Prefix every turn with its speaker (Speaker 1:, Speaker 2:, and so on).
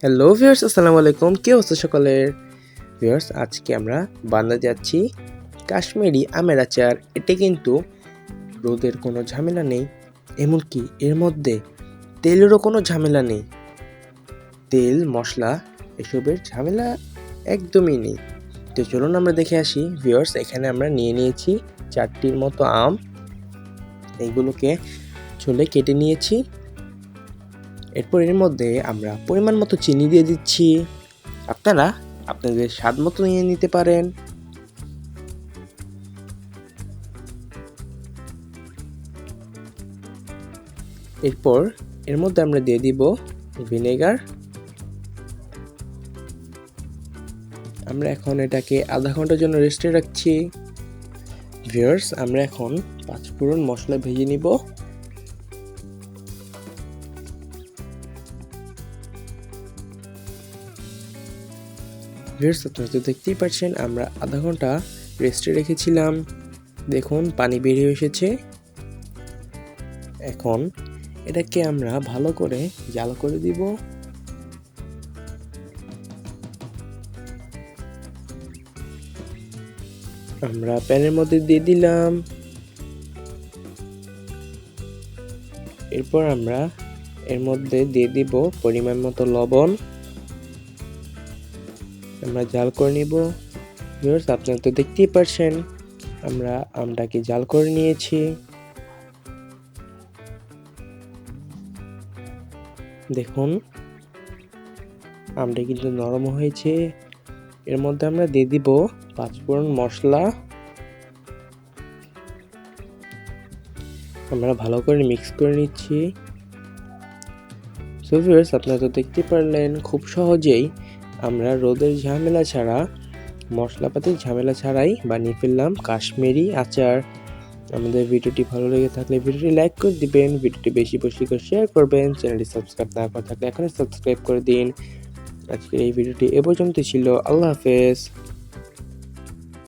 Speaker 1: Hello viewers, আসসালামু আলাইকুম। কি অবস্থা সকলের? ভিউয়ার্স, আজকে আমরা বানাতে যাচ্ছি কাশ্মীরি আমের আচার। এটা কিন্তু রোদের কোনো ঝামেলা নেই, এমনকি এর মধ্যে তেলেরও কোনো ঝামেলা নেই। তেল মশলা এসবের ঝামেলা একদমই নেই। তো চলুন আমরা দেখে আসি। ভিউয়ার্স, এখানে আমরা নিয়ে নিয়েছি 4টির মতো আম। এগুলোকে ছুলে কেটে নিয়েছি। এরপর এর মধ্যে আমরা পরিমাণ মতো চিনি দিয়ে দিচ্ছি। আপনারা আপনাদের স্বাদ মতো নিয়ে নিতে পারেন। এরপর এর মধ্যে আমরা দিয়ে দিব ভিনেগার। আমরা এখন এটাকে আধা ঘন্টার জন্য রেস্টে রাখছি। ভিউয়ার্স, আমরা এখন 5 ফোড়ন মশলা ভেজে নিব। ভিউয়ার্স, আপনারা তো দেখতেই পাচ্ছেন আমরা আধা ঘন্টা রেস্টে রেখেছিলাম। দেখুন পানি বেরিয়ে এসেছে। এখন এটাকে আমরা ভালো করে জাল করে দিব। আমরা প্যানের মধ্যে দিয়ে দিলাম। এরপর আমরা এর মধ্যে দিয়ে দিব পরিমাণ মতো লবণ। আমরা জাল করে নিব। ভিউয়ার্স, আপনারা তো দেখতেই পাচ্ছেন আমরা আমটাকে জাল করে নিয়েছি। দেখুন আমটা কিন্তু নরম হয়েছে। এর মধ্যে আমরা দিয়ে দিব 5 ফোড়ন মশলা। আমরা ভালো করে মিক্স করে নিচ্ছি। সো ভিউয়ার্স, আপনারা তো দেখতে পারলেন খুব সহজেই আমরা রোদের ঝামেলা ছাড়া, মশলাপাতির ঝামেলা ছাড়াই বানিয়ে ফেললাম কাশ্মীরি আচার। আমাদের ভিডিওটি ভালো লেগে থাকলে ভিডিওটি লাইক করে দিবেন, ভিডিওটি বেশি বেশি করে শেয়ার করবেন, চ্যানেলটি সাবস্ক্রাইব না করা থাকলে এখনই সাবস্ক্রাইব করে দিন। আজকের এই ভিডিওটি এ পর্যন্ত ছিল। আল্লাহ হাফেজ।